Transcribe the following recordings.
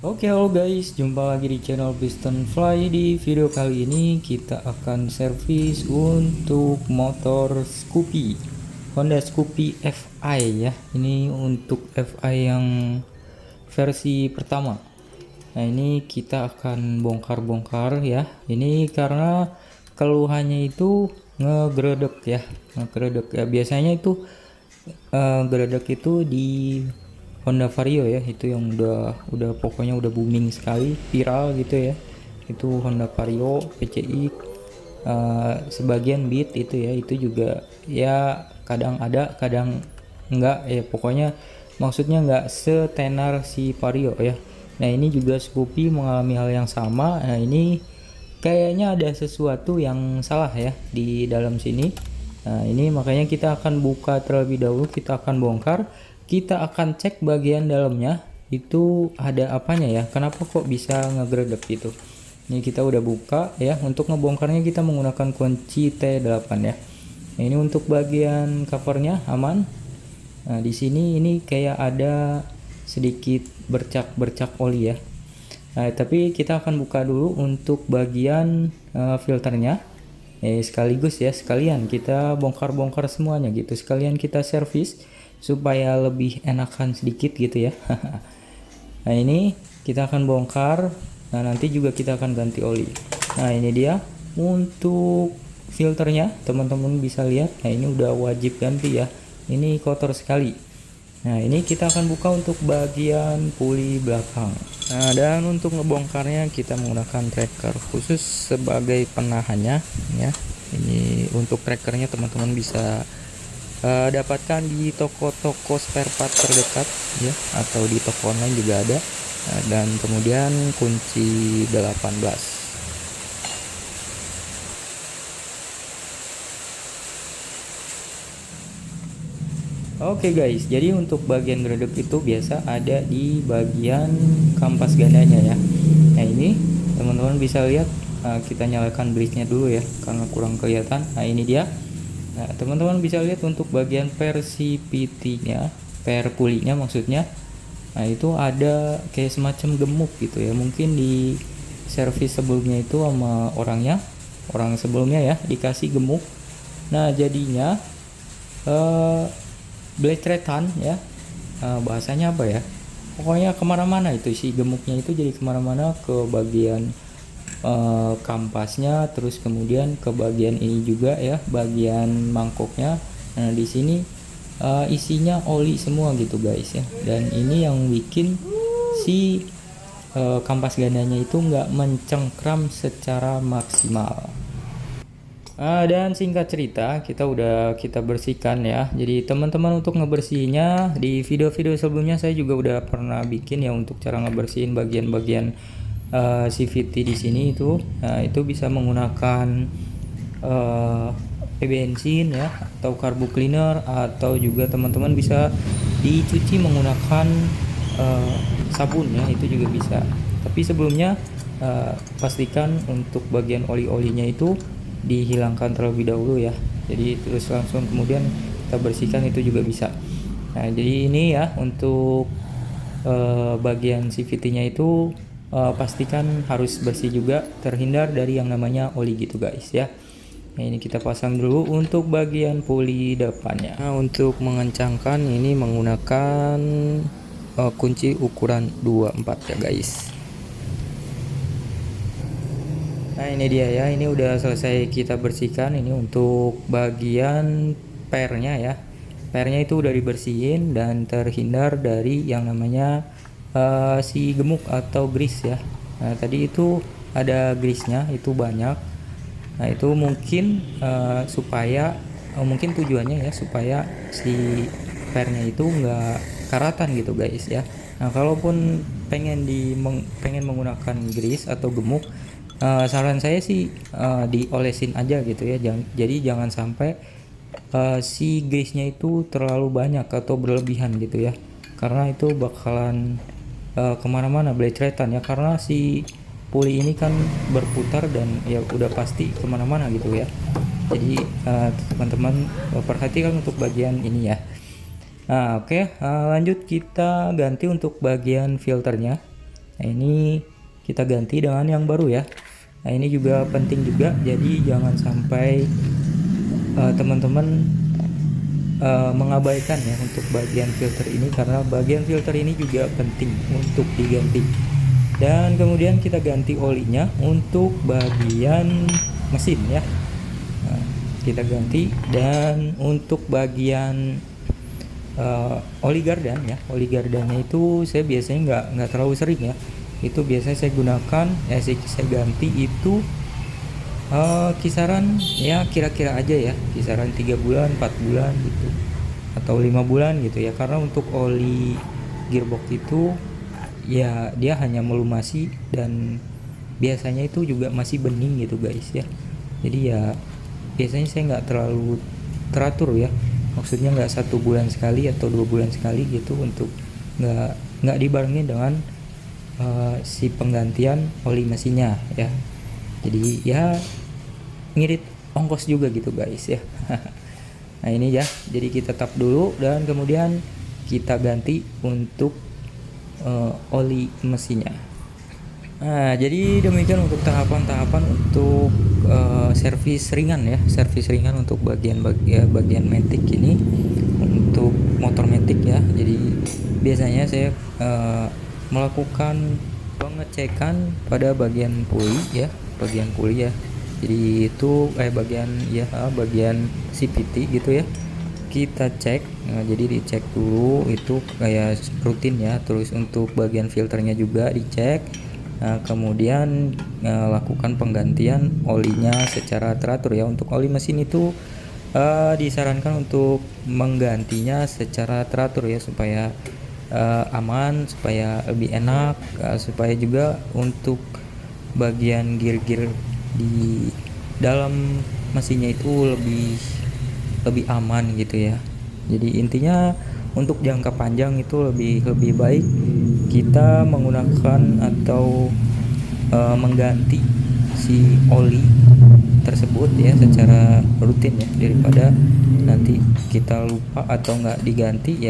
Oke, halo guys, jumpa lagi di channel Piston Fly. Di video kali ini kita akan servis untuk motor Scoopy, Honda Scoopy Fi ya. Ini untuk Fi yang versi pertama. Nah, ini kita akan bongkar-bongkar ya. Ini karena keluhannya itu ngegredek ya, ngegredek ya. Biasanya itu gredek itu di Honda Vario ya, itu yang udah pokoknya udah booming sekali, viral gitu ya. Itu Honda Vario PCI, sebagian Beat itu ya, itu juga ya kadang ada kadang enggak ya, pokoknya maksudnya enggak setenar si Vario ya. Nah, ini juga Scoopy mengalami hal yang sama. Nah, ini kayaknya ada sesuatu yang salah ya di dalam sini. Nah, ini makanya kita akan buka terlebih dahulu, kita akan bongkar, kita akan cek bagian dalamnya itu ada apanya ya, kenapa kok bisa ngegredek gitu. Ini kita udah buka ya. Untuk ngebongkarnya kita menggunakan kunci T8 ya. Nah, ini untuk bagian covernya aman. Nah, di sini ini kayak ada sedikit bercak-bercak oli ya. Nah, tapi kita akan buka dulu untuk bagian filternya. Sekaligus ya, sekalian kita bongkar-bongkar semuanya gitu, sekalian kita servis supaya lebih enakan sedikit gitu ya. Nah, ini kita akan bongkar. Nah, nanti juga kita akan ganti oli. Nah, ini dia untuk filternya, teman-teman bisa lihat. Nah, ini udah wajib ganti ya, ini kotor sekali. Nah, ini kita akan buka untuk bagian puli belakang. Nah, dan untuk ngebongkarnya kita menggunakan tracker khusus sebagai penahannya ya. Ini untuk trackernya teman-teman bisa dapatkan di toko-toko spare part terdekat ya, atau di toko online juga ada. Nah, dan kemudian kunci 18. Oke guys, jadi untuk bagian gredek itu biasa ada di bagian kampas gandanya ya. Nah, ini teman-teman bisa lihat, kita nyalakan bridge-nya dulu ya karena kurang kelihatan. Nah, ini dia. Nah, teman-teman bisa lihat untuk bagian PCVT-nya, per pulinya maksudnya. Nah, itu ada kayak semacam gemuk gitu ya. Mungkin di servis sebelumnya itu sama orang sebelumnya ya dikasih gemuk. Nah, jadinya blecretan ya, bahasanya apa ya, pokoknya kemana-mana itu si gemuknya itu, jadi kemana-mana ke bagian kampasnya, terus kemudian ke bagian ini juga ya, bagian mangkoknya. Nah, di sini isinya oli semua gitu guys ya, dan ini yang bikin si kampas gandanya itu nggak mencengkram secara maksimal. Dan singkat cerita kita bersihkan ya. Jadi teman-teman, untuk ngebersihinnya di video-video sebelumnya saya juga udah pernah bikin ya untuk cara ngebersihin bagian-bagian CVT di sini itu. Nah, itu bisa menggunakan bensin ya, atau carbo cleaner, atau juga teman-teman bisa dicuci menggunakan sabun ya, itu juga bisa. Tapi sebelumnya pastikan untuk bagian oli-olinya itu dihilangkan terlebih dahulu ya. Jadi terus langsung kemudian kita bersihkan, itu juga bisa. Nah, jadi ini ya untuk bagian CVT-nya itu pastikan harus bersih juga, terhindar dari yang namanya oli gitu guys ya. Nah, ini kita pasang dulu untuk bagian puli depannya. Nah, untuk mengencangkan ini menggunakan kunci ukuran 24 ya guys. Nah, ini dia ya, ini udah selesai kita bersihkan. Ini untuk bagian pernya ya, pernya itu udah dibersihin dan terhindar dari yang namanya si gemuk atau grease ya. Nah, tadi itu ada grease-nya itu banyak. Nah, itu mungkin supaya mungkin tujuannya ya supaya si pernya itu enggak karatan gitu guys ya. Nah, kalaupun pengen menggunakan grease atau gemuk, saran saya sih diolesin aja gitu ya. Jadi jangan sampai si grease-nya itu terlalu banyak atau berlebihan gitu ya, karena itu bakalan kemana-mana blecretan ya, karena si puli ini kan berputar dan ya udah pasti kemana-mana gitu ya. Jadi teman-teman perhatikan untuk bagian ini ya. Nah, oke, lanjut kita ganti untuk bagian filternya. Nah ini kita ganti dengan yang baru ya. Nah ini juga penting juga, jadi jangan sampai teman-teman mengabaikan ya untuk bagian filter ini, karena bagian filter ini juga penting untuk diganti. Dan kemudian kita ganti olinya untuk bagian mesin ya. Nah, kita ganti. Dan untuk bagian oli gardan ya, oli gardannya itu saya biasanya nggak terlalu sering ya. Itu biasanya saya gunakan saya ganti itu kisaran ya, kira-kira aja ya, kisaran 3 bulan 4 bulan gitu, atau 5 bulan gitu ya. Karena untuk oli gearbox itu ya dia hanya melumasi, dan biasanya itu juga masih bening gitu guys ya. Jadi ya biasanya saya nggak terlalu teratur ya, maksudnya nggak 1 bulan sekali atau 2 bulan sekali gitu, untuk nggak dibarengin dengan si penggantian oli mesinnya ya. Jadi ya ngirit ongkos juga gitu guys ya. Nah ini ya, jadi kita tap dulu dan kemudian kita ganti untuk oli mesinnya. Nah jadi demikian untuk tahapan-tahapan untuk servis ringan ya, servis ringan untuk bagian matic ini, untuk motor matic ya. Jadi biasanya saya melakukan pengecekan pada bagian puli ya, bagian puli ya. Jadi itu bagian CVT gitu ya, kita cek. Nah, jadi dicek dulu itu kayak rutin ya. Terus untuk bagian filternya juga dicek. Nah, kemudian lakukan penggantian olinya secara teratur ya. Untuk oli mesin itu disarankan untuk menggantinya secara teratur ya, supaya aman, supaya lebih enak, supaya juga untuk bagian gear-gear di dalam mesinnya itu lebih aman gitu ya. Jadi intinya untuk jangka panjang itu lebih baik kita menggunakan atau mengganti si oli tersebut ya secara rutin ya, daripada nanti kita lupa atau nggak diganti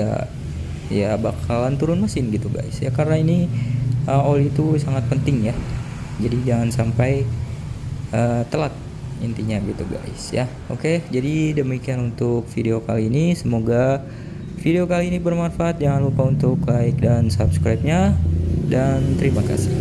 ya bakalan turun mesin gitu guys ya. Karena ini oli itu sangat penting ya, jadi jangan sampai telat intinya gitu guys ya. Oke, jadi demikian untuk video kali ini. Semoga video kali ini bermanfaat. Jangan lupa untuk like dan subscribe-nya, dan terima kasih.